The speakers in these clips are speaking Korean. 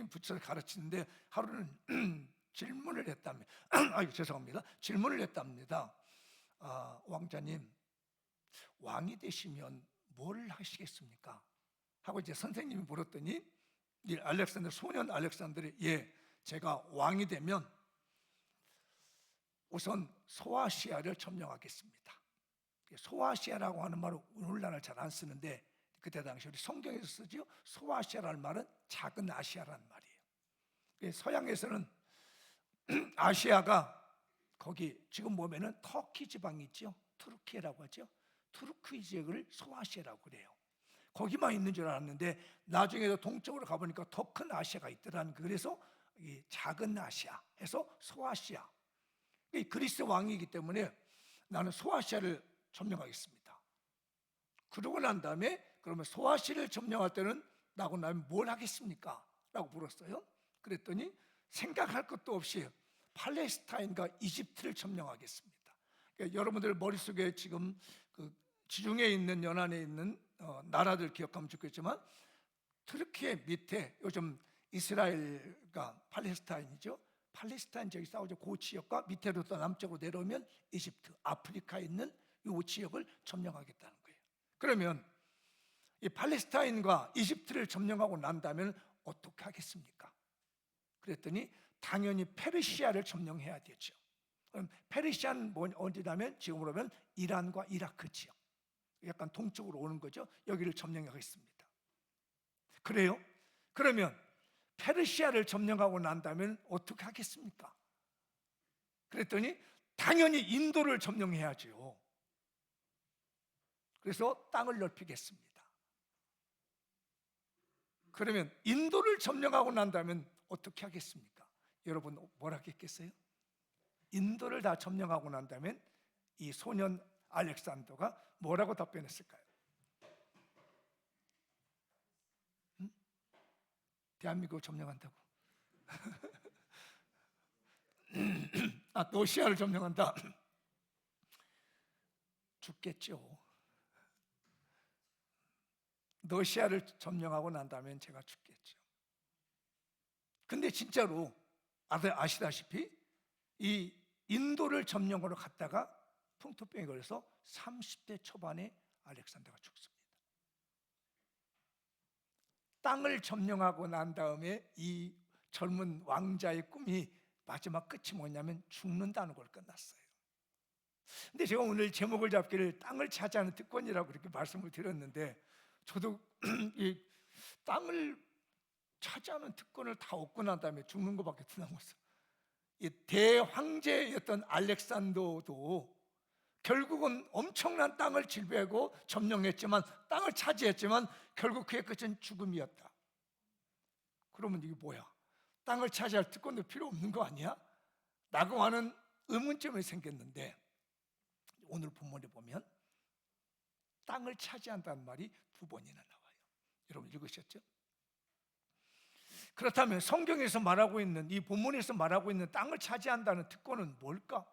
선생님이 붙여서 가르치는데 하루는 질문을 했답니다. 죄송합니다. 질문을 했답니다. 왕자님, 왕이 되시면 뭘 하시겠습니까? 하고 이제 선생님이 물었더니 이 알렉산더, 소년 알렉산더이, 예, 제가 왕이 되면 우선 소아시아를 점령하겠습니다. 소아시아라고 하는 말은 오늘날은 잘 안 쓰는데 그때 당시 우리 성경에서 쓰죠. 소아시아라는 말은 작은 아시아라는 말이에요. 서양에서는 아시아가 거기 지금 보면은 터키 지방이 있죠. 투르키라고 하죠. 투르키 지역을 소아시아라고 그래요. 거기만 있는 줄 알았는데 나중에 동쪽으로 가보니까 더 큰 아시아가 있더라는, 그래서 이 작은 아시아 해서 소아시아. 그리스 왕이기 때문에 나는 소아시아를 점령하겠습니다. 그러고 난 다음에 그러면 소아시아를 점령할 때는 나고 나면 뭘 하겠습니까? 라고 물었어요. 그랬더니 생각할 것도 없이 팔레스타인과 이집트를 점령하겠습니다. 그러니까 여러분들 머릿속에 지금 그 지중해 있는 연안에 있는 나라들 기억하면 좋겠지만 터키의 밑에 요즘 이스라엘과 팔레스타인이죠. 팔레스타인 지역이 싸우죠. 그 지역과 밑으로 또 남쪽으로 내려오면 이집트, 아프리카에 있는 이 지역을 점령하겠다는 거예요. 그러면 이 팔레스타인과 이집트를 점령하고 난다면 어떻게 하겠습니까? 그랬더니 당연히 페르시아를 점령해야 되죠. 그럼 페르시아는 어디냐면 지금으로 보면 이란과 이라크 지역, 약간 동쪽으로 오는 거죠. 여기를 점령하겠습니다. 그래요? 그러면 페르시아를 점령하고 난다면 어떻게 하겠습니까? 그랬더니 당연히 인도를 점령해야죠. 그래서 땅을 넓히겠습니다. 그러면 인도를 점령하고 난다면 어떻게 하겠습니까? 여러분 뭐라 하겠어요? 인도를 다 점령하고 난다면 이 소년 알렉산더가 뭐라고 답변했을까요? 대한민국을 점령한다고? 러시아를 점령한다. 죽겠죠. 러시아를 점령하고 난다면 제가 죽겠죠. 근데 진짜로 아시다시피 이 인도를 점령하러 갔다가 풍토병에 걸려서 30대 초반에 알렉산더가 죽습니다. 땅을 점령하고 난 다음에 이 젊은 왕자의 꿈이 마지막 끝이 뭐냐면 죽는다는 걸 끝났어요. 근데 제가 오늘 제목을 잡기를 땅을 차지하는 특권이라고 그렇게 말씀을 드렸는데, 저도 이 땅을 차지하는 특권을 다 얻고 난 다음에 죽는 것밖에 더 남았어요. 이 대황제였던 알렉산더도 결국은 엄청난 땅을 지배하고 점령했지만, 땅을 차지했지만 결국 그의 끝은 죽음이었다. 그러면 이게 뭐야? 땅을 차지할 특권도 필요 없는 거 아니야? 라고 하는 의문점이 생겼는데, 오늘 본문에 보면 땅을 차지한다는 말이 2번이나 나와요. 여러분 읽으셨죠? 그렇다면 성경에서 말하고 있는, 이 본문에서 말하고 있는 땅을 차지한다는 특권은 뭘까?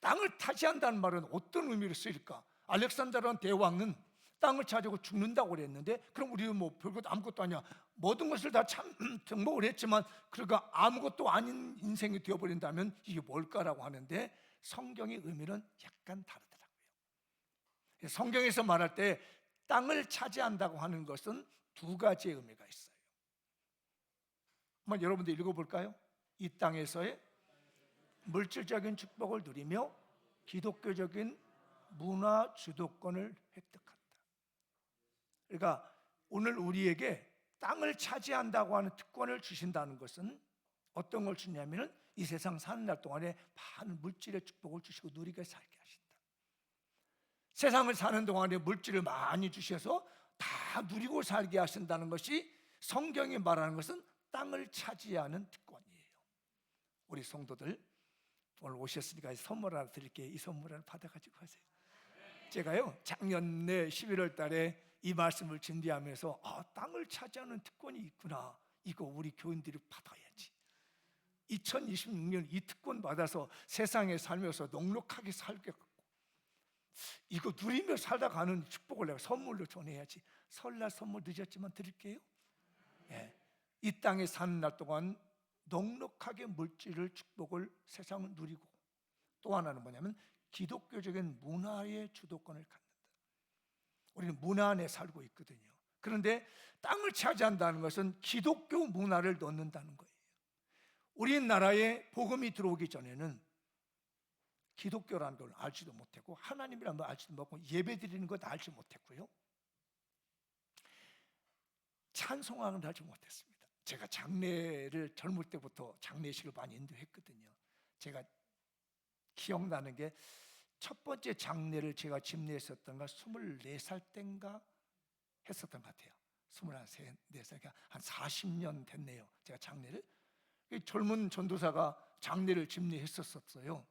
땅을 차지한다는 말은 어떤 의미로 쓰일까? 알렉산더라는 대왕은 땅을 차지하고 죽는다고 그랬는데, 그럼 우리는 뭐 별것도 아무것도 아니야, 모든 것을 다 정복을 했지만 그러니까 아무것도 아닌 인생이 되어버린다면 이게 뭘까라고 하는데, 성경의 의미는 약간 다르더라고요. 성경에서 말할 때 땅을 차지한다고 하는 것은 2가지의 의미가 있어요. 한번 여러분들 읽어볼까요? 이 땅에서의 물질적인 축복을 누리며 기독교적인 문화 주도권을 획득한다. 그러니까 오늘 우리에게 땅을 차지한다고 하는 특권을 주신다는 것은 어떤 걸 주냐면은 이 세상 사는 날 동안에 많은 물질의 축복을 주시고 누리게 살게 하신다. 세상을 사는 동안에 물질을 많이 주셔서 다 누리고 살게 하신다는 것이 성경이 말하는 것은 땅을 차지하는 특권이에요. 우리 성도들 오늘 오셨으니까 선물 하나 드릴게요. 이 선물 하나 받아가지고 가세요. 제가요 작년에 11월 달에 이 말씀을 준비하면서 땅을 차지하는 특권이 있구나, 이거 우리 교인들이 받아야지. 2026년 이 특권 받아서 세상에 살면서 넉넉하게 살겠고 이거 누리며 살다 가는 축복을 내가 선물로 전해야지. 설날 선물 늦었지만 드릴게요. 예. 이 땅에 사는 날 동안 넉넉하게 물질을 축복을 세상을 누리고, 또 하나는 뭐냐면 기독교적인 문화의 주도권을 갖는다. 우리는 문화 안에 살고 있거든요. 그런데 땅을 차지한다는 것은 기독교 문화를 넣는다는 거예요. 우리나라에 복음이 들어오기 전에는 기독교라는 걸 알지도 못했고, 하나님이라는 걸 알지도 못하고, 예배 드리는 것 알지 못했고요, 찬송하는 걸 알지 못했습니다. 제가 장례를 젊을 때부터 장례식을 많이 인도했거든요. 제가 기억나는 게, 첫 번째 장례를 제가 집례했었던가 24살 땐가 했었던 것 같아요. 23, 24살, 한 40년 됐네요. 제가 장례를, 젊은 전도사가 장례를 집례했었어요.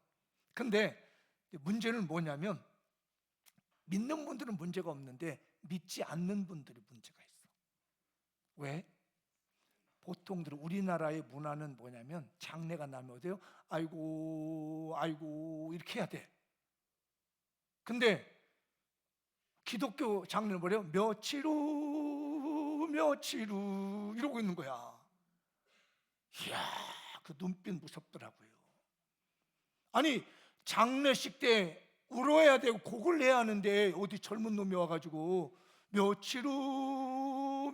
근데 문제는 뭐냐면, 믿는 분들은 문제가 없는데 믿지 않는 분들이 문제가 있어. 왜? 보통들 우리나라의 문화는 뭐냐면, 장례가 나면 어때요? 아이고 아이고 이렇게 해야 돼. 근데 기독교 장례는 뭐래요? 며칠 후 며칠 후 이러고 있는 거야. 이야, 그 눈빛 무섭더라고요. 아니, 장례식 때 울어야 되고 곡을 내야 하는데 어디 젊은 놈이 와가지고 며칠 후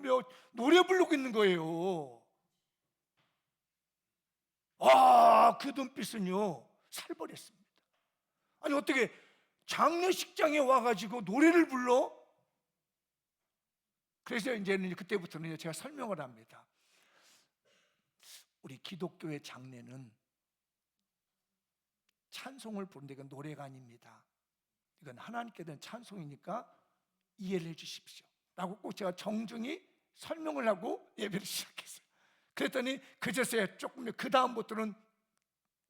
노래 부르고 있는 거예요. 그 눈빛은요 살벌했습니다. 아니, 어떻게 장례식장에 와가지고 노래를 불러? 그래서 이제는 그때부터는 제가 설명을 합니다. 우리 기독교의 장례는 찬송을 부르는데 이건 노래가 아닙니다. 이건 하나님께 대한 찬송이니까 이해를 해주십시오 라고 꼭 제가 정중히 설명을 하고 예배를 시작했어요. 그랬더니 그제서야 조금, 그 다음부터는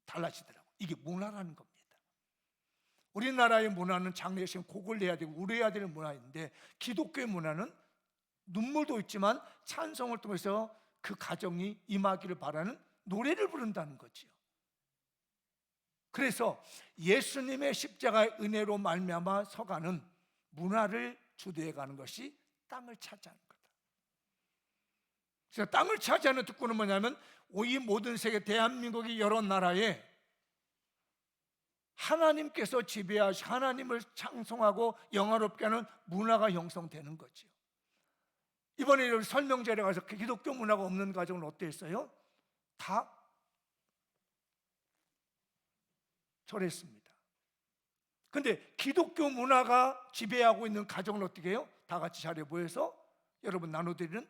달라지더라고요. 이게 문화라는 겁니다. 우리나라의 문화는 장례식 곡을 내야 되고 울어야 될 문화인데, 기독교의 문화는 눈물도 있지만 찬송을 통해서 그 가정이 임하기를 바라는 노래를 부른다는 거지요. 그래서 예수님의 십자가의 은혜로 말미암아 서가는 문화를 주도해 가는 것이 땅을 차지하는 거다. 그래서 땅을 차지하는 특권은 뭐냐면, 이 모든 세계 대한민국이 여러 나라에 하나님께서 지배하시, 하나님을 찬송하고 영화롭게 하는 문화가 형성되는 거죠. 이번에 설명자리에 가서 기독교 문화가 없는 가정은 어땠어요? 다 절했습니다. 근데 기독교 문화가 지배하고 있는 가정은 어떻게 해요? 다 같이 자리에 모여서 여러분 나눠드리는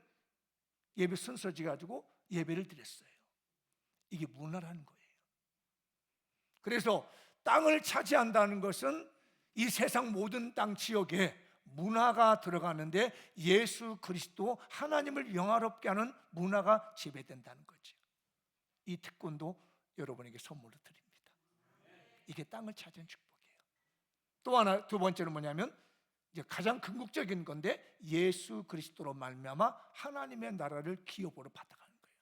예배 순서지 가지고 예배를 드렸어요. 이게 문화라는 거예요. 그래서 땅을 차지한다는 것은 이 세상 모든 땅 지역에 문화가 들어가는데, 예수 그리스도 하나님을 영화롭게 하는 문화가 지배된다는 거죠. 이 특권도 여러분에게 선물로 드립니다. 이게 땅을 차지한 축복이에요. 또 하나, 두 번째는 뭐냐면, 이제 가장 궁극적인 건데, 예수 그리스도로 말미암아 하나님의 나라를 기업으로 받아가는 거예요.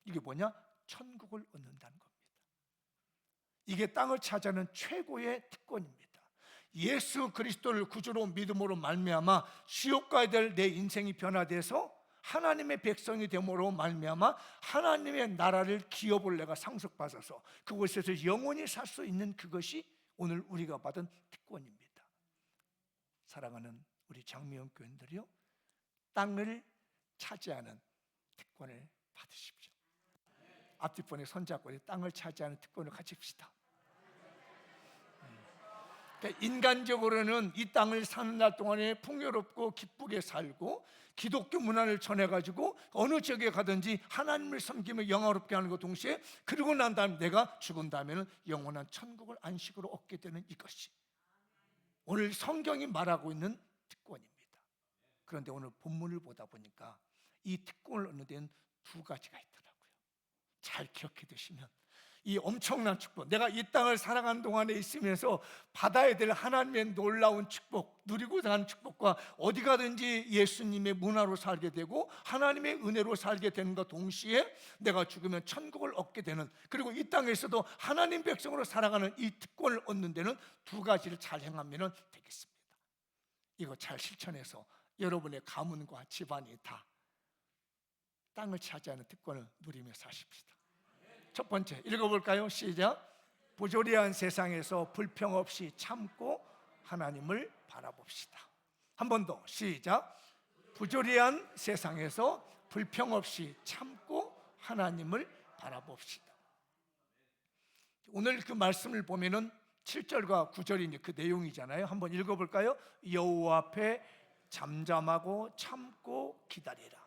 이게 뭐냐? 천국을 얻는다는 겁니다. 이게 땅을 차지하는 최고의 특권입니다. 예수 그리스도를 구주로 믿음으로 말미암아 지옥 가야 될 내 인생이 변화돼서 하나님의 백성이 됨으로 말미암아 하나님의 나라를 기업을 내가 상속받아서 그곳에서 영원히 살 수 있는, 그것이 오늘 우리가 받은 특권입니다. 사랑하는 우리 장미영 교인들이요, 땅을 차지하는 특권을 받으십시오. 앞뒷번에 손잡고 땅을 차지하는 특권을 가집시다. 그러니까 인간적으로는 이 땅을 사는 날 동안에 풍요롭고 기쁘게 살고 기독교 문화를 전해가지고 어느 지역에 가든지 하나님을 섬기며 영화롭게 하는 것 동시에, 그러고 난 다음 내가 죽은 다음에는 영원한 천국을 안식으로 얻게 되는 이것이 오늘 성경이 말하고 있는 특권입니다. 그런데 오늘 본문을 보다 보니까 이 특권을 얻는 데는 두 가지가 있더라고요. 잘 기억해 두시면, 이 엄청난 축복, 내가 이 땅을 살아가는 동안에 있으면서 받아야 될 하나님의 놀라운 축복, 누리고 사는 축복과 어디 가든지 예수님의 문화로 살게 되고 하나님의 은혜로 살게 되는 것 동시에 내가 죽으면 천국을 얻게 되는, 그리고 이 땅에서도 하나님 백성으로 살아가는 이 특권을 얻는 데는 두 가지를 잘 행하면 되겠습니다. 이거 잘 실천해서 여러분의 가문과 집안이 다 땅을 차지하는 특권을 누리며 사십시다. 첫 번째 읽어볼까요? 시작. 부조리한 세상에서 불평 없이 참고 하나님을 바라봅시다. 한 번 더 시작. 부조리한 세상에서 불평 없이 참고 하나님을 바라봅시다. 오늘 그 말씀을 보면은 7절과 9절이 그 내용이잖아요. 한번 읽어볼까요? 여호와 앞에 잠잠하고 참고 기다리라.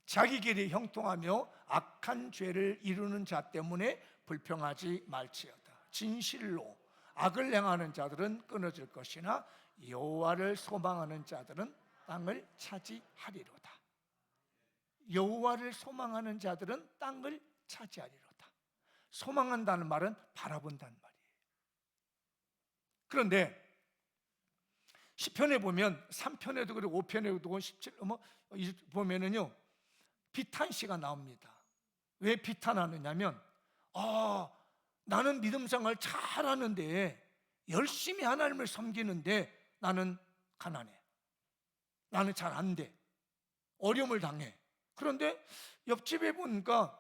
자기 길이 형통하며 악한 죄를 이루는 자 때문에 불평하지 말지어다. 진실로 악을 행하는 자들은 끊어질 것이나 여호와를 소망하는 자들은 땅을 차지하리로다. 여호와를 소망하는 자들은 땅을 차지하리로다. 소망한다는 말은 바라본다는 말이에요. 그런데 시편에 보면 3편에도 그리고 5편에도 17 보면은요 비탄시가 나옵니다. 왜 비탄하느냐면 나는 믿음 생활 잘하는데 열심히 하나님을 섬기는데 나는 가난해. 나는 잘 안 돼. 어려움을 당해. 그런데 옆집에 보니까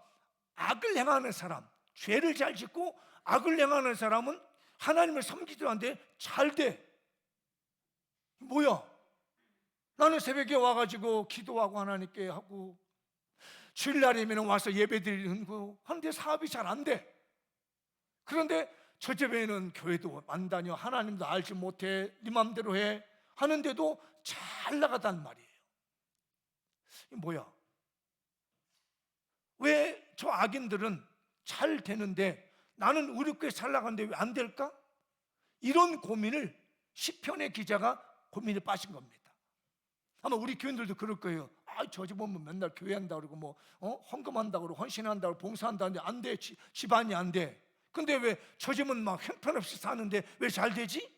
악을 행하는 사람, 죄를 잘 짓고 악을 행하는 사람은 하나님을 섬기지도 않는데 잘 돼. 뭐야? 나는 새벽에 와가지고 기도하고 하나님께 하고 주일날이면 와서 예배 드리는 거 하는데 사업이 잘 안 돼. 그런데 저 집에는 교회도 안 다녀, 하나님도 알지 못해, 네 맘대로 해 하는데도 잘 나가단 말이에요. 뭐야? 왜 저 악인들은 잘 되는데 나는 우리 교회 잘 나가는데 왜 안 될까? 이런 고민을 시편의 기자가 고민에 빠진 겁니다. 아마 우리 교인들도 그럴 거예요. 저 집 보면 맨날 교회한다 그러고 헌금한다 그러고 헌신한다 그러고 봉사한다는데 안 돼. 집안이 안 돼. 근데 왜 저 집은 막 형편없이 사는데 왜 잘 되지?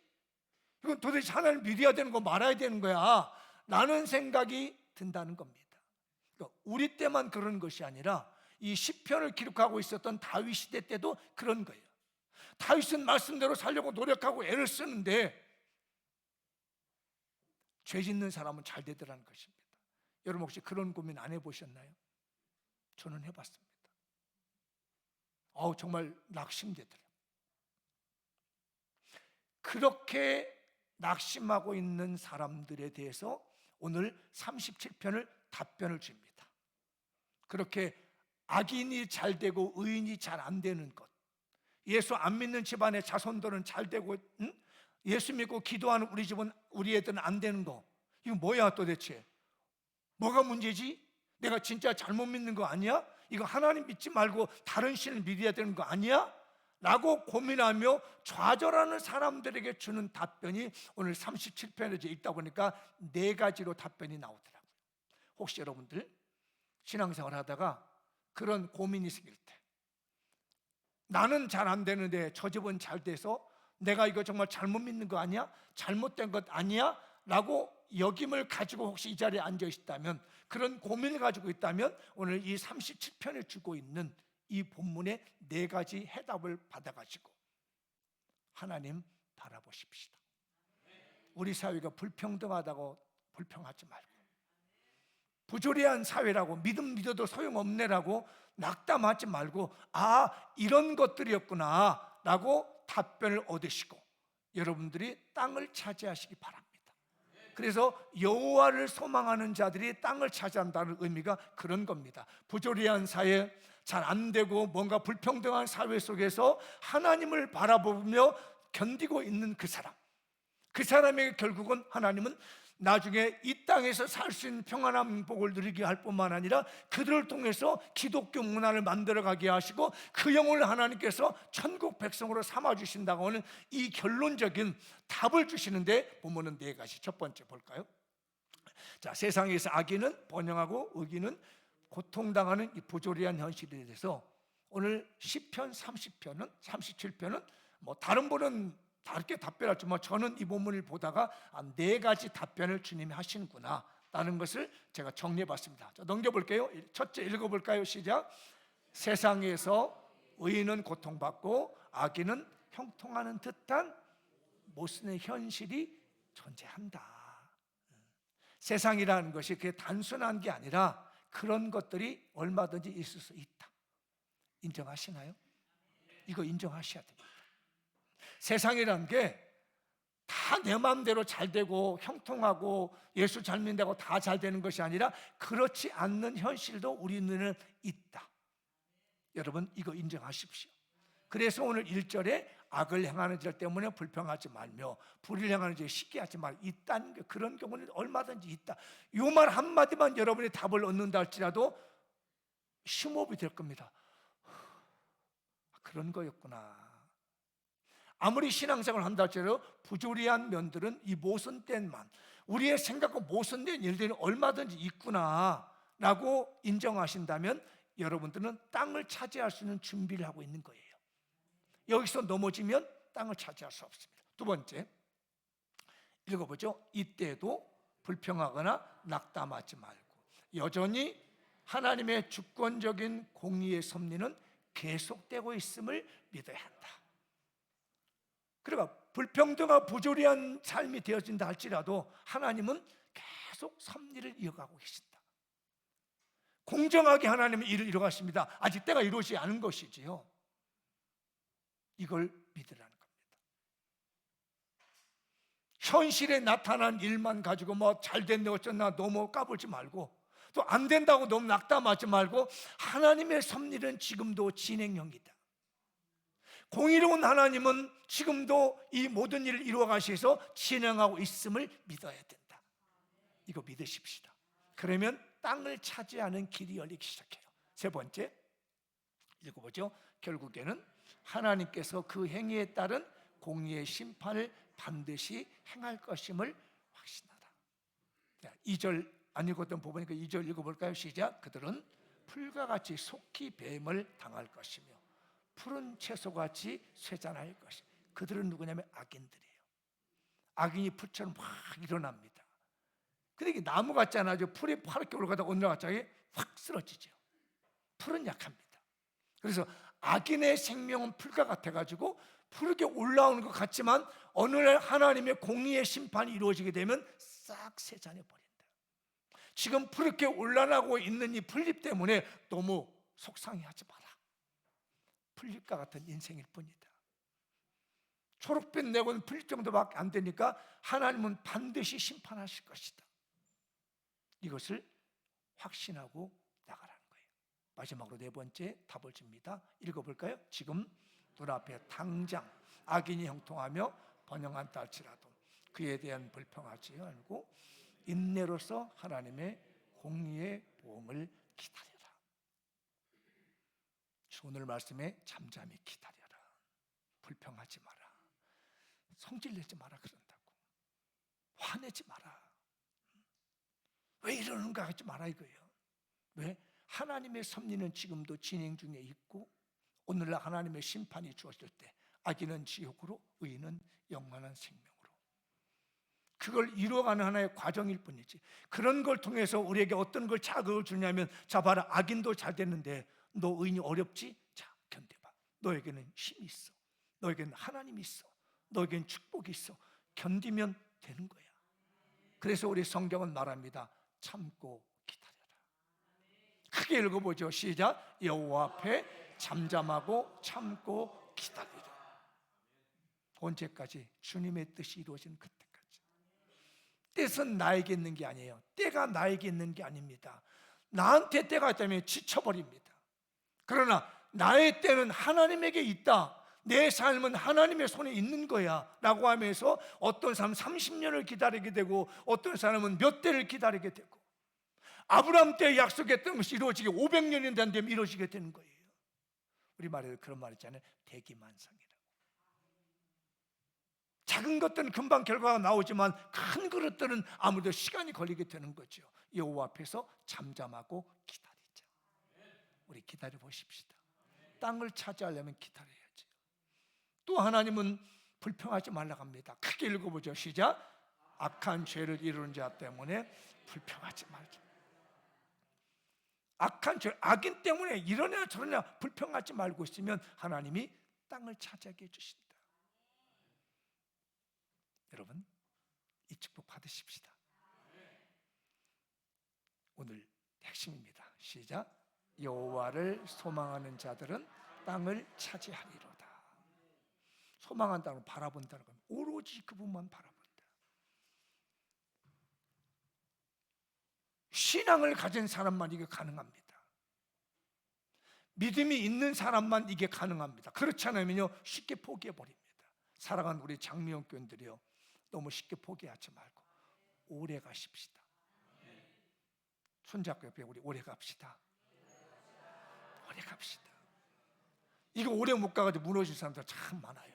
이건 도대체 하나님 믿어야 되는 거 말아야 되는 거야 라는 생각이 든다는 겁니다. 그러니까 우리 때만 그런 것이 아니라 이 시편을 기록하고 있었던 다윗 시대 때도 그런 거예요. 다윗은 말씀대로 살려고 노력하고 애를 쓰는데 죄 짓는 사람은 잘 되더라는 것입니다. 여러분 혹시 그런 고민 안 해보셨나요? 저는 해봤습니다. 정말 낙심되더라고요. 그렇게 낙심하고 있는 사람들에 대해서 오늘 37편을 답변을 줍니다. 그렇게 악인이 잘 되고 의인이 잘 안 되는 것, 예수 안 믿는 집안의 자손들은 잘 되고 예수 믿고 기도하는 우리 집은 우리 애들은 안 되는 거, 이거 뭐야 도대체? 뭐가 문제지? 내가 진짜 잘못 믿는 거 아니야? 이거 하나님 믿지 말고 다른 신을 믿어야 되는 거 아니야? 라고 고민하며 좌절하는 사람들에게 주는 답변이 오늘 37편에 읽다 보니까 4가지로 답변이 나오더라고요. 혹시 여러분들 신앙생활 하다가 그런 고민이 생길 때, 나는 잘 안 되는데 저 집은 잘 돼서 내가 이거 정말 잘못 믿는 거 아니야? 잘못된 것 아니야? 라고 여김을 가지고 혹시 이 자리에 앉아 있다면, 그런 고민을 가지고 있다면 오늘 이 37편에 주고 있는 이 본문의 4가지 해답을 받아가지고 하나님 바라보십시다. 우리 사회가 불평등하다고 불평하지 말고, 부조리한 사회라고 믿어도 소용없네라고 낙담하지 말고 이런 것들이었구나 라고 답변을 얻으시고 여러분들이 땅을 차지하시기 바랍니다. 그래서 여호와를 소망하는 자들이 땅을 차지한다는 의미가 그런 겁니다. 부조리한 사회, 잘 안 되고 뭔가 불평등한 사회 속에서 하나님을 바라보며 견디고 있는 그 사람에게 결국은 하나님은 나중에 이 땅에서 살 수 있는 평안한 복을 누리게 할 뿐만 아니라 그들을 통해서 기독교 문화를 만들어가게 하시고 그 영혼을 하나님께서 천국 백성으로 삼아주신다고 하는 이 결론적인 답을 주시는데 본문은 4가지. 첫 번째 볼까요? 자, 세상에서 악인은 번영하고 의인은 고통당하는 이 부조리한 현실에 대해서 오늘 시편 30편은 37편은 다른 분은 다르게 답변하지만 저는 이 본문을 보다가 4가지 답변을 주님이 하시는구나 라는 것을 제가 정리해봤습니다. 자, 넘겨볼게요. 첫째 읽어볼까요? 시작. 세상에서 의인은 고통받고 악인은 형통하는 듯한 모순의 현실이 존재한다. 세상이라는 것이 그게 단순한 게 아니라 그런 것들이 얼마든지 있을 수 있다. 인정하시나요? 이거 인정하셔야 됩니다. 세상이라는 게 다 내 마음대로 잘 되고 형통하고 예수 잘 믿는다고 다 잘 되는 것이 아니라 그렇지 않는 현실도 우리 눈에는 있다. 여러분 이거 인정하십시오. 그래서 오늘 1절에 악을 행하는 자 때문에 불평하지 말며 불의를 행하는 자에 시기하지 말. 있다는 게 그런 경우는 얼마든지 있다. 이 말 한마디만 여러분이 답을 얻는다 할지라도 심호흡이 될 겁니다. 그런 거였구나. 아무리 신앙생활을 한다 할지라도 부조리한 면들은 이 모순된 만, 우리의 생각과 모순된 일들이 얼마든지 있구나 라고 인정하신다면 여러분들은 땅을 차지할 수 있는 준비를 하고 있는 거예요. 여기서 넘어지면 땅을 차지할 수 없습니다. 두 번째, 읽어보죠. 이때도 불평하거나 낙담하지 말고 여전히 하나님의 주권적인 공의의 섭리는 계속되고 있음을 믿어야 한다. 그러니까 불평등하고 부조리한 삶이 되어진다 할지라도 하나님은 계속 섭리를 이어가고 계신다. 공정하게 하나님은 일을 이루어가십니다. 아직 때가 이루어지지 않은 것이지요. 이걸 믿으라는 겁니다. 현실에 나타난 일만 가지고 뭐 잘 됐네 어쩌나 너무 까불지 말고 또 안 된다고 너무 낙담하지 말고 하나님의 섭리는 지금도 진행형이다. 공의로운 하나님은 지금도 이 모든 일을 이루어 가셔서 진행하고 있음을 믿어야 된다. 이거 믿으십시다. 그러면 땅을 차지하는 길이 열리기 시작해요. 세 번째, 읽어보죠. 결국에는 하나님께서 그 행위에 따른 공의의 심판을 반드시 행할 것임을 확신하다. 2절 안 읽었던 부분이니까 2절 읽어볼까요? 시작. 그들은 풀과 같이 속히 뱀을 당할 것이며 푸른 채소같이 쇠잔할 것이. 그들은 누구냐면 악인들이에요. 악인이 풀처럼 막 일어납니다. 근데 이게 나무 같지 않아요. 풀이 파랗게 올라가다가 어느 날 갑자기 확 쓰러지죠. 풀은 약합니다. 그래서 악인의 생명은 풀과 같아가지고 푸르게 올라오는 것 같지만 어느 날 하나님의 공의의 심판이 이루어지게 되면 싹 쇠잔해 버린다. 지금 푸르게 올라가고 있는 이 풀잎 때문에 너무 속상해하지 마라. 풀잎과 같은 인생일 뿐이다. 초록빛 내고는 풀잎 정도밖에 안 되니까 하나님은 반드시 심판하실 것이다. 이것을 확신하고 나가라는 거예요. 마지막으로 네 번째 답을 줍니다. 읽어볼까요? 지금 눈앞에 당장 악인이 형통하며 번영한다 할지라도 그에 대한 불평하지 말고 인내로서 하나님의 공의의 보응을 기다려라. 오늘 말씀에 잠잠히 기다려라. 불평하지 마라. 성질내지 마라 그런다고. 화내지 마라. 왜 이러는가 하지 마라 이거예요. 왜? 하나님의 섭리는 지금도 진행 중에 있고 오늘날 하나님의 심판이 주어질 때 악인은 지옥으로 의인은 영원한 생명으로 그걸 이루어가는 하나의 과정일 뿐이지. 그런 걸 통해서 우리에게 어떤 걸 자극을 주냐면 자 봐라 악인도 잘 됐는데 너 의인이 어렵지? 자 견뎌봐. 너에게는 힘이 있어. 너에게는 하나님이 있어. 너에게는 축복이 있어. 견디면 되는 거야. 그래서 우리 성경은 말합니다. 참고 기다려라. 크게 읽어보죠. 시작. 여호와 앞에 잠잠하고 참고 기다리라. 언제까지? 주님의 뜻이 이루어지는 그때까지. 뜻은 나에게 있는 게 아니에요. 때가 나에게 있는 게 아닙니다. 나한테 때가 있다면 지쳐버립니다. 그러나 나의 때는 하나님에게 있다. 내 삶은 하나님의 손에 있는 거야 라고 하면서 어떤 사람은 30년을 기다리게 되고 어떤 사람은 몇 대를 기다리게 되고 아브라함 때 약속했던 것이 이루어지게 500년이 된 되면 이루어지게 되는 거예요. 우리 말에 그런 말 있잖아요. 대기만성이라고. 작은 것들은 금방 결과가 나오지만 큰 그릇들은 아무래도 시간이 걸리게 되는 거죠. 여호와 앞에서 잠잠하고 기다리자. 우리 기다려 보십시다. 땅을 차지하려면 기다려야지. 또 하나님은 불평하지 말라고 합니다. 크게 읽어보죠. 시작. 악한 죄를 이루는 자 때문에 불평하지 말자. 악한 죄, 악인 때문에 이러냐 저러냐 불평하지 말고 있으면 하나님이 땅을 차지하게 해주신다. 여러분 이 축복 받으십시다. 오늘 핵심입니다. 시작. 여호와를 소망하는 자들은 땅을 차지하리로다. 소망한다는 건 바라본다는 겁니다. 오로지 그분만 바라본다. 신앙을 가진 사람만 이게 가능합니다. 믿음이 있는 사람만 이게 가능합니다. 그렇지 않으면요 쉽게 포기해버립니다. 사랑하는 우리 장미영 교인들이요, 너무 쉽게 포기하지 말고 오래 가십시다. 손잡고 옆에 우리 오래 갑시다. 오래 갑시다. 이거 오래 못 가가지고 무너진 사람들 참 많아요.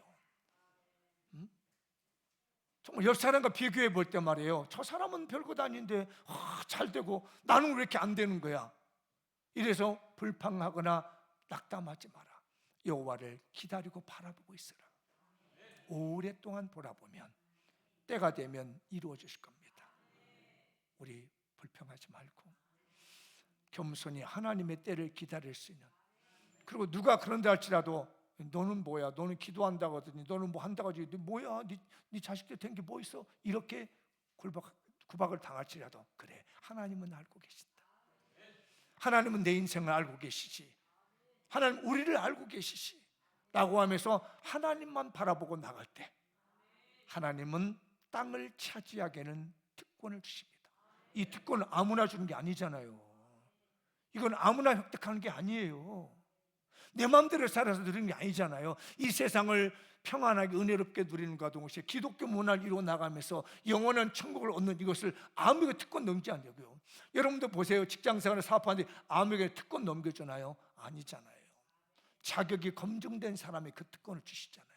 정말 옆 사람과 비교해 볼 때 말이에요, 저 사람은 별것 아닌데 잘 되고 나는 왜 이렇게 안 되는 거야? 이래서 불평하거나 낙담하지 마라. 여호와를 기다리고 바라보고 있으라. 오랫동안 바라보면 때가 되면 이루어질 겁니다. 우리 불평하지 말고 겸손히 하나님의 때를 기다릴 수 있는, 그리고 누가 그런다 할지라도 너는 뭐야? 너는 기도한다고 하더니 너는 뭐 한다고 하지? 너 뭐야? 네 자식들 된 게 뭐 있어? 이렇게 구박을 당할지라도 그래, 하나님은 알고 계신다. 하나님은 내 인생을 알고 계시지. 하나님 우리를 알고 계시지 라고 하면서 하나님만 바라보고 나갈 때 하나님은 땅을 차지하게는 특권을 주십니다. 이 특권은 아무나 주는 게 아니잖아요. 이건 아무나 획득하는 게 아니에요. 내 마음대로 살아서 누리는 게 아니잖아요. 이 세상을 평안하게 은혜롭게 누리는 것과 동시에 기독교 문화를 이루어 나가면서 영원한 천국을 얻는 이것을 아무에게 특권 넘기지 않냐고요. 여러분도 보세요. 직장생활을 사업하는데 아무에게 특권 넘겨주나요? 아니잖아요. 자격이 검증된 사람이 그 특권을 주시잖아요.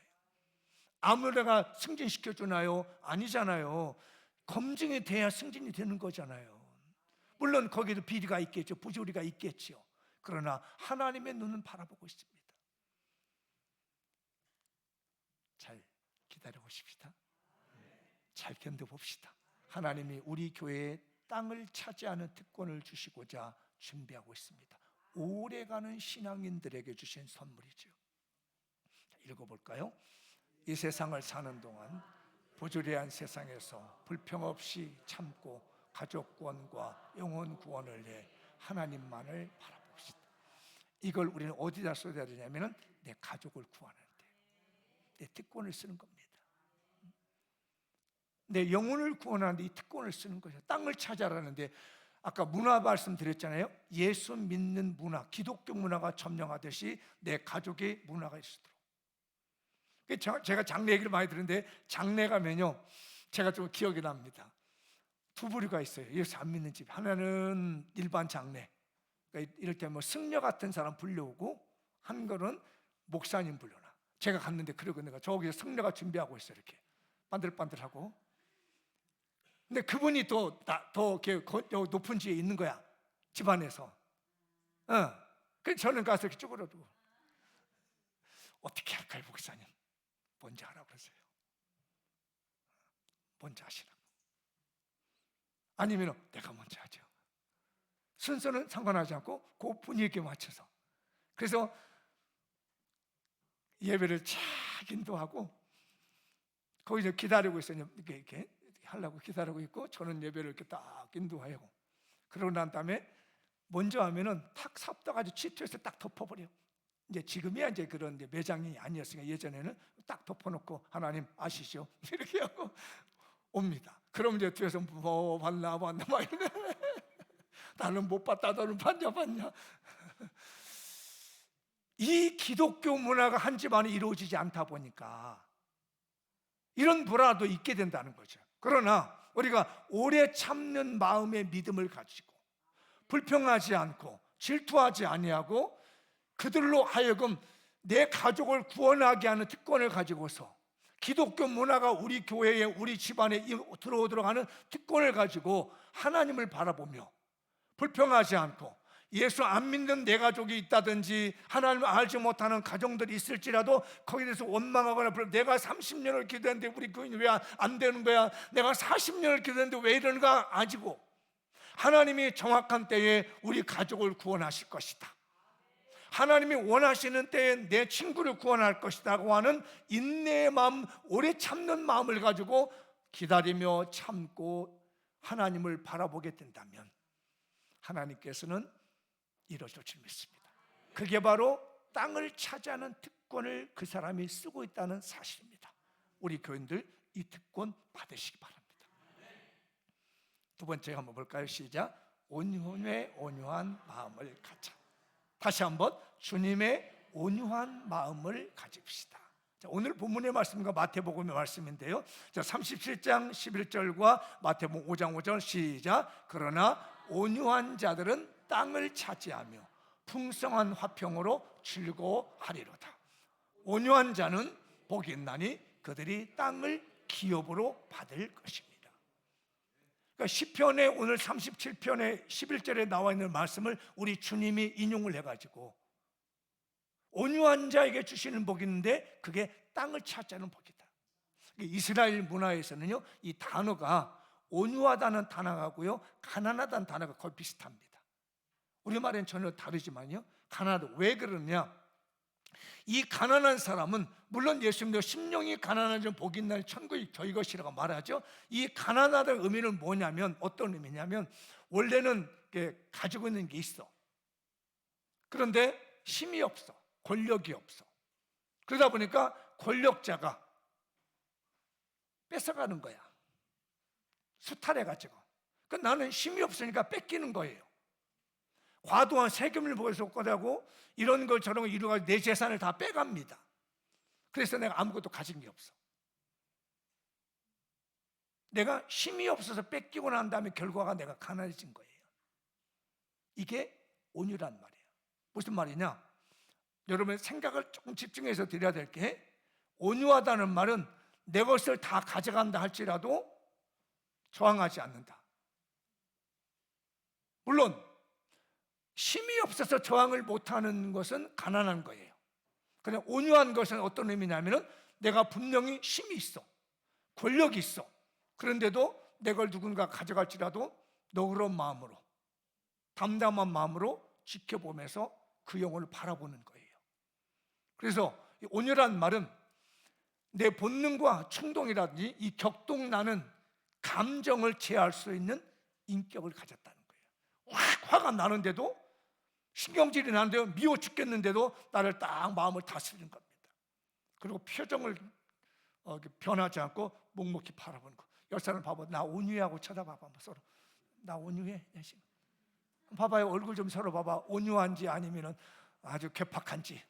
아무데나 승진시켜주나요? 아니잖아요. 검증이 돼야 승진이 되는 거잖아요. 물론 거기도 비리가 있겠죠. 부조리가 있겠죠. 그러나 하나님의 눈은 바라보고 있습니다. 잘 기다려보십시다. 잘 견뎌봅시다. 하나님이 우리 교회에 땅을 차지하는 특권을 주시고자 준비하고 있습니다. 오래가는 신앙인들에게 주신 선물이죠. 읽어볼까요? 이 세상을 사는 동안 부조리한 세상에서 불평 없이 참고 가족권과 영혼 구원을 위해 하나님만을 바라봅시다. 이걸 우리는 어디다 써야 되냐면은 내 가족을 구하는데, 내 특권을 쓰는 겁니다. 내 영혼을 구원하는데 이 특권을 쓰는 거죠. 땅을 찾아라는데 아까 문화 말씀드렸잖아요. 예수 믿는 문화, 기독교 문화가 점령하듯이 내 가족의 문화가 있도록. 제가 장례 얘기를 많이 들었는데 장례 가면요 제가 좀 기억이 납니다. 두 부류가 있어요. 예수 안 믿는 집. 하나는 일반 장례, 그러니까 이럴 때 뭐 승려 같은 사람 불려오고, 한 거는 목사님 불러놔. 제가 갔는데 그러고 내가 저기서 승려가 준비하고 있어요. 이렇게 반들반들하고. 근데 그분이 더 이렇게 높은 지에 있는 거야, 집안에서. 그래서 저는 가서 이렇게 쪼그려두고 어떻게 할까요, 목사님? 뭔지 하라고 그러세요. 뭔지 하시라고. 아니면 내가 먼저 하죠. 순서는 상관하지 않고 그 분위기에 맞춰서. 그래서 예배를 쫙 인도하고 거기서 기다리고 있어요. 이렇게 하려고 기다리고 있고, 저는 예배를 이렇게 딱 인도하고, 그러고 난 다음에 먼저 하면은 탁 삽다가지고 치트에서 딱 덮어버려. 이제 지금이야 이제 그런 매장이 아니었으니까 예전에는 딱 덮어놓고 하나님 아시죠? 이렇게 하고 옵니다. 그럼 이제 뒤에서 뭐 봤나 막 이러네. 나는 못 봤다, 너는 봤냐. 이 기독교 문화가 한 집안에 이루어지지 않다 보니까 이런 불화도 있게 된다는 거죠. 그러나 우리가 오래 참는 마음의 믿음을 가지고 불평하지 않고 질투하지 아니하고 그들로 하여금 내 가족을 구원하게 하는 특권을 가지고서, 기독교 문화가 우리 교회에 우리 집안에 들어오도록 하는 특권을 가지고 하나님을 바라보며 불평하지 않고, 예수 안 믿는 내 가족이 있다든지 하나님을 알지 못하는 가정들이 있을지라도 거기에 대해서 원망하거나, 내가 30년을 기도했는데 우리 교인이 왜 안 되는 거야? 내가 40년을 기도했는데 왜 이러는가? 아니고 하나님이 정확한 때에 우리 가족을 구원하실 것이다, 하나님이 원하시는 때에 내 친구를 구원할 것이라고 하는 인내의 마음, 오래 참는 마음을 가지고 기다리며 참고 하나님을 바라보게 된다면 하나님께서는 이루어질 줄 믿습니다. 그게 바로 땅을 차지하는 특권을 그 사람이 쓰고 있다는 사실입니다. 우리 교인들 이 특권 받으시기 바랍니다. 두 번째 한번 볼까요? 시작. 온유의 온유한 마음을 가져. 다시 한번 주님의 온유한 마음을 가집시다. 자, 오늘 본문의 말씀과 마태복음의 말씀인데요. 자, 37장 11절과 마태복음 5장 5절 시작. 그러나 온유한 자들은 땅을 차지하며 풍성한 화평으로 즐거워하리로다. 온유한 자는 복이 있나니 그들이 땅을 기업으로 받을 것입니다. 그러니까 시편의 오늘 37편의 11절에 나와 있는 말씀을 우리 주님이 인용을 해가지고 온유한 자에게 주시는 복이 있는데 그게 땅을 차지하는 복이다. 이스라엘 문화에서는요, 이 단어가 온유하다는 단어하고요, 가난하다는 단어가 거의 비슷합니다. 우리말엔 전혀 다르지만요, 가난하다. 왜 그러냐? 이 가난한 사람은 물론 예수님도 심령이 가난한 자 복이 있나니 천국이 저희 것이라고 말하죠. 이 가난하다는 의미는 뭐냐면, 어떤 의미냐면 원래는 가지고 있는 게 있어. 그런데 힘이 없어. 권력이 없어. 그러다 보니까 권력자가 뺏어가는 거야. 수탈해가지고. 나는 힘이 없으니까 뺏기는 거예요. 과도한 세금을 부과하고 이런 걸 저런 걸 이루어가지고 내 재산을 다 빼갑니다. 그래서 내가 아무것도 가진 게 없어. 내가 힘이 없어서 뺏기고 난 다음에 결과가 내가 가난해진 거예요. 이게 온유란 말이에요. 무슨 말이냐? 여러분 생각을 조금 집중해서 드려야 될 게, 온유하다는 말은 내 것을 다 가져간다 할지라도 저항하지 않는다. 물론 힘이 없어서 저항을 못하는 것은 가난한 거예요. 그냥 온유한 것은 어떤 의미냐면 내가 분명히 힘이 있어, 권력이 있어. 그런데도 내 걸 누군가 가져갈지라도 너그러운 마음으로, 담담한 마음으로 지켜보면서 그 영혼을 바라보는 거예요. 그래서 온유란 말은 내 본능과 충동이라든지 이 격동나는 감정을 제어할 수 있는 인격을 가졌다는 거예요. 화가 나는데도, 신경질이 나는데도, 미워 죽겠는데도 나를 딱 마음을 다스리는 겁니다. 그리고 표정을 변하지 않고 묵묵히 바라보는 거. 옆 사람 봐봐. 나 온유하고 쳐다봐봐. 서로. 나 온유해. 봐봐요. 얼굴 좀 서로 봐봐. 온유한지 아니면 아주 괴팍한지.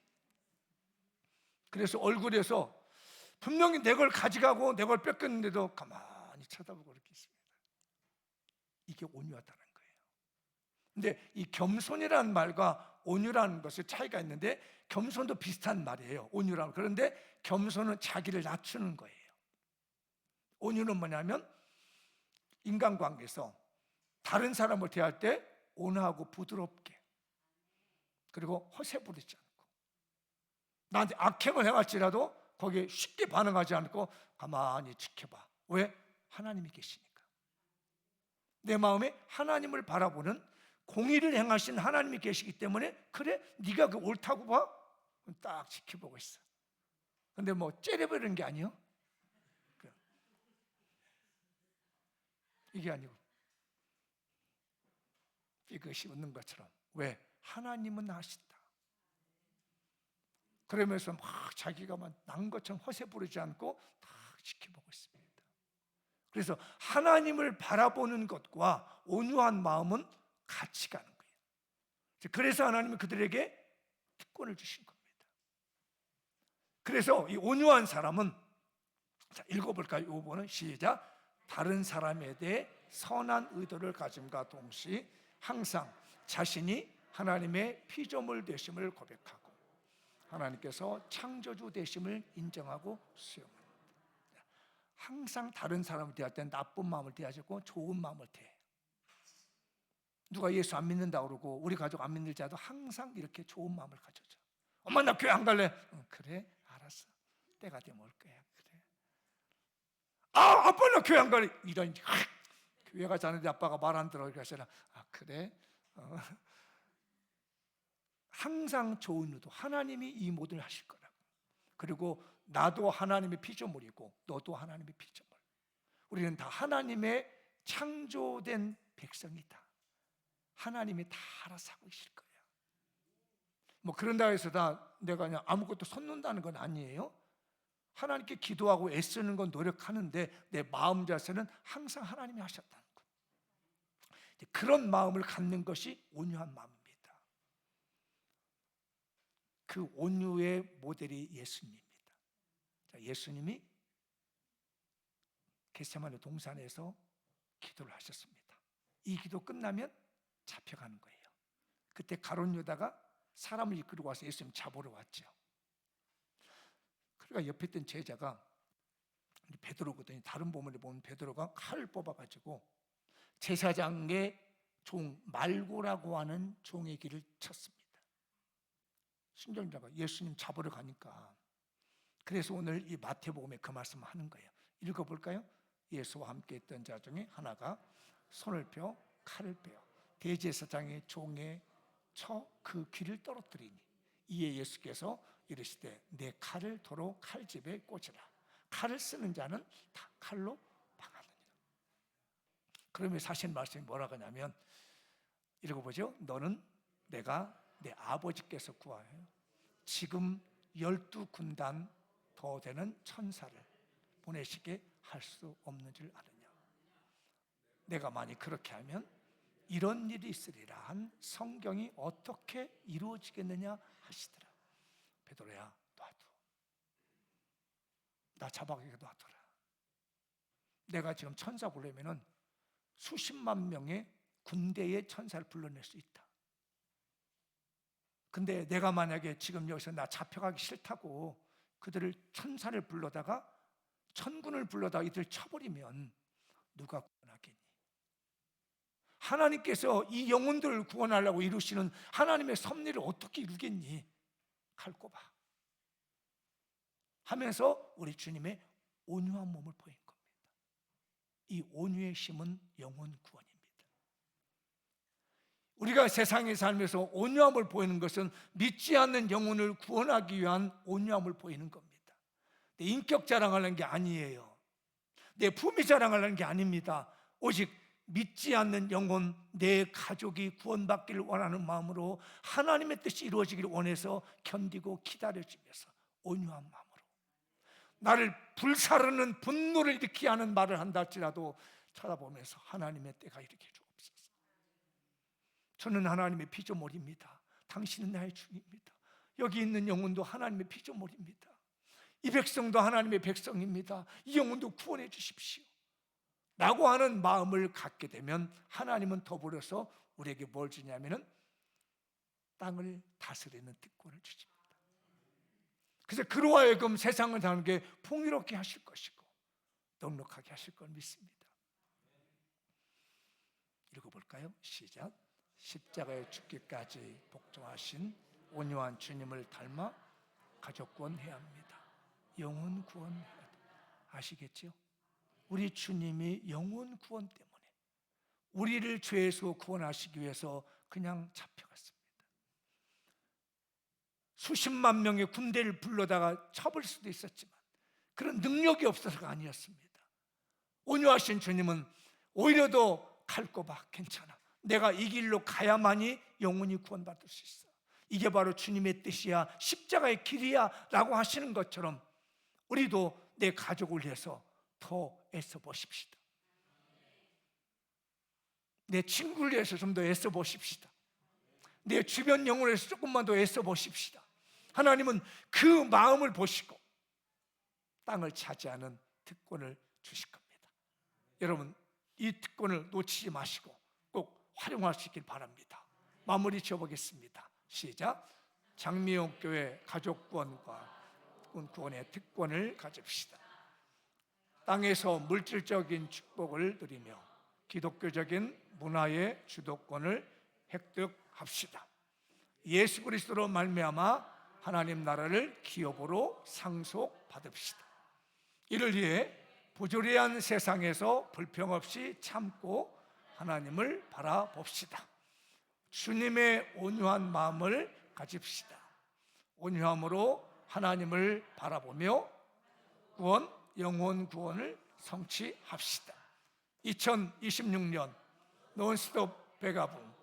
그래서 얼굴에서 분명히 내 걸 가져가고 내 걸 뺏겼는데도 가만히 쳐다보고 이렇게 있습니다. 이게 온유하다는 거예요. 근데 이 겸손이라는 말과 온유라는 것의 차이가 있는데, 겸손도 비슷한 말이에요. 온유라는. 그런데 겸손은 자기를 낮추는 거예요. 온유는 뭐냐면 인간관계에서 다른 사람을 대할 때 온화하고 부드럽게, 그리고 허세 부리지 않고, 나한테 악행을 행할지라도 거기에 쉽게 반응하지 않고 가만히 지켜봐. 왜? 하나님이 계시니까. 내 마음에 하나님을 바라보는, 공의를 행하신 하나님이 계시기 때문에, 그래? 네가 그 옳다고 봐? 딱 지켜보고 있어. 근데 뭐 째려버리는 게 아니요. 이게 아니고 이것이 웃는 것처럼. 왜? 하나님은 하신다. 그러면서 막 자기가 막 난 것처럼 허세 부리지 않고 딱 지켜보고 있습니다. 그래서 하나님을 바라보는 것과 온유한 마음은 같이 가는 거예요. 그래서 하나님은 그들에게 특권을 주신 겁니다. 그래서 이 온유한 사람은, 자, 읽어볼까요? 5번은 시작. 다른 사람에 대해 선한 의도를 가짐과 동시에 항상 자신이 하나님의 피조물 되심을 고백하고 하나님께서 창조주 되심을 인정하고 수용합니다. 항상 다른 사람을 대할 때 나쁜 마음을 대하지 않고 좋은 마음을 대해. 누가 예수 안 믿는다고 그러고 우리 가족 안 믿는 자도 항상 이렇게 좋은 마음을 가져줘. 엄마 나 교회 안 갈래. 그래 알았어. 때가 되면 올 거야. 그래. 아빠 나 교회 안 갈래. 이런 교회 가지 않는데 아빠가 말 안 들어. 그러시나. 그래. 항상 좋은 의도, 하나님이 이 모든 걸 하실 거라고. 그리고 나도 하나님의 피조물이고 너도 하나님의 피조물. 우리는 다 하나님의 창조된 백성이다. 하나님이 다 알아서 하고 계실 거예요. 뭐 그런다 해서 다 내가 그냥 아무것도 솟는다는 건 아니에요. 하나님께 기도하고 애쓰는 건 노력하는데 내 마음 자세는 항상 하나님이 하셨다는 것. 그런 마음을 갖는 것이 온유한 마음입니다. 그 온유의 모델이 예수님입니다. 예수님이 겟세마네 동산에서 기도를 하셨습니다. 이 기도 끝나면 잡혀가는 거예요. 그때 가룟 유다가 사람을 이끌고 와서 예수님 잡으러 왔죠. 그러니까 옆에 있던 제자가 베드로거든요. 다른 본문에 보면 베드로가 칼을 뽑아가지고 제사장의 종 말고라고 하는 종의 길을 쳤습니다. 순정자가 예수님 잡으러 가니까. 그래서 오늘 이 마태복음에 그 말씀을 하는 거예요. 읽어볼까요? 예수와 함께 있던 자 중에 하나가 손을 펴 칼을 빼어 대제사장의 종에 쳐 그 귀를 떨어뜨리니 이에 예수께서 이르시되 내 칼을 도로 칼집에 꽂으라. 칼을 쓰는 자는 다 칼로 당하느니라. 그러면 사실 말씀이 뭐라고 하냐면 읽어보죠. 너는 내가 내 아버지께서 구하여 지금 12군단 더 되는 천사를 보내시게 할 수 없는 줄 아느냐. 내가 만약 그렇게 하면 이런 일이 있으리라 한 성경이 어떻게 이루어지겠느냐 하시더라. 베드로야, 놔둬. 나 잡아가게 놔둬라. 내가 지금 천사 부르면은 수십만 명의 군대의 천사를 불러낼 수 있다. 근데 내가 만약에 지금 여기서 나 잡혀가기 싫다고 그들을 천사를 불러다가 천군을 불러다가 이들 쳐버리면 누가 구원하겠니? 하나님께서 이 영혼들을 구원하려고 이루시는 하나님의 섭리를 어떻게 이루겠니? 칼 꼽아 하면서 우리 주님의 온유한 몸을 보인 겁니다. 이 온유의 힘은 영혼 구원입니다. 우리가 세상에 살면서 온유함을 보이는 것은 믿지 않는 영혼을 구원하기 위한 온유함을 보이는 겁니다. 내 인격 자랑하는 게 아니에요. 내 품위 자랑하는 게 아닙니다. 오직 믿지 않는 영혼, 내 가족이 구원받기를 원하는 마음으로 하나님의 뜻이 이루어지기를 원해서 견디고 기다려주면서 온유한 마음으로 나를 불사르는 분노를 일으키게 하는 말을 한다 할지라도 쳐다보면서 하나님의 때가 이렇게 주옵소서. 저는 하나님의 피조물입니다. 당신은 나의 주입니다. 여기 있는 영혼도 하나님의 피조물입니다. 이 백성도 하나님의 백성입니다. 이 영혼도 구원해 주십시오 라고 하는 마음을 갖게 되면 하나님은 더불어서 우리에게 뭘 주냐면은 땅을 다스리는 특권을 주십니다. 그래서 그로 하여금 세상을 사는 게 풍요롭게 하실 것이고 넉넉하게 하실 걸 믿습니다. 읽어볼까요? 시작. 십자가에 죽기까지 복종하신 온유한 주님을 닮아 가족 구원해야 합니다. 영혼 구원해야 합니다. 아시겠죠? 우리 주님이 영혼 구원 때문에 우리를 죄에서 구원하시기 위해서 그냥 잡혀갔습니다. 수십만 명의 군대를 불러다가 쳐볼 수도 있었지만 그런 능력이 없어서가 아니었습니다. 온유하신 주님은 오히려 더 칼 꼽아 괜찮아. 내가 이 길로 가야만이 영혼이 구원받을 수 있어. 이게 바로 주님의 뜻이야. 십자가의 길이야 라고 하시는 것처럼 우리도 내 가족을 위해서 더 애써 보십시다. 내 친구를 위해서 좀 더 애써 보십시다. 내 주변 영혼을 위해서 조금만 더 애써 보십시다. 하나님은 그 마음을 보시고 땅을 차지하는 특권을 주실 겁니다. 여러분 이 특권을 놓치지 마시고 꼭 활용하시길 바랍니다. 마무리 지어보겠습니다. 시작. 장미용교회 가족구원과 구원의 특권을 가집시다. 땅에서 물질적인 축복을 누리며 기독교적인 문화의 주도권을 획득합시다. 예수 그리스도로 말미암아 하나님 나라를 기업으로 상속받읍시다. 이를 위해 부조리한 세상에서 불평 없이 참고 하나님을 바라봅시다. 주님의 온유한 마음을 가집시다. 온유함으로 하나님을 바라보며 영혼 구원을 성취합시다. 2026년 논스톱 배가붕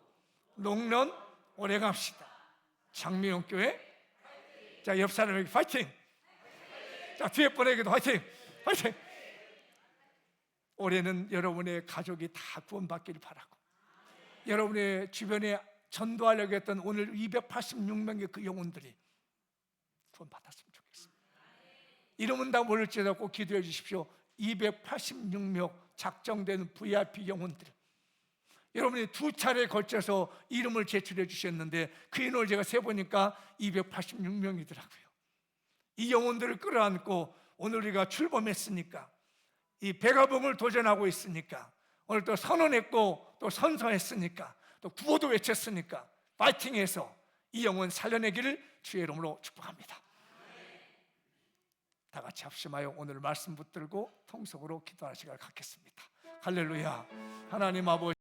농런 오래 갑시다. 장미영 교회. 자, 옆 사람에게 파이팅. 자, 뒤에 분에게도 파이팅. 파이팅. 올해는 여러분의 가족이 다 구원받기를 바라고, 여러분의 주변에 전도하려고 했던 오늘 286명의 그 영혼들이 구원받았으면 좋겠습니다. 이름은 다 모를지라도 꼭 기도해 주십시오. 286명 작정된 VIP 영혼들, 여러분이 두 차례에 걸쳐서 이름을 제출해 주셨는데 그 인원을 제가 세보니까 286명이더라고요. 이 영혼들을 끌어안고 오늘 우리가 출범했으니까, 이 백아봉을 도전하고 있으니까, 오늘 또 선언했고 또 선서했으니까, 또 구호도 외쳤으니까 파이팅해서 이 영혼 살려내기를 주의 이름으로 축복합니다. 다 같이 합심하여 오늘 말씀 붙들고 통성으로 기도하는 시간을 갖겠습니다. 할렐루야. 하나님 아버지,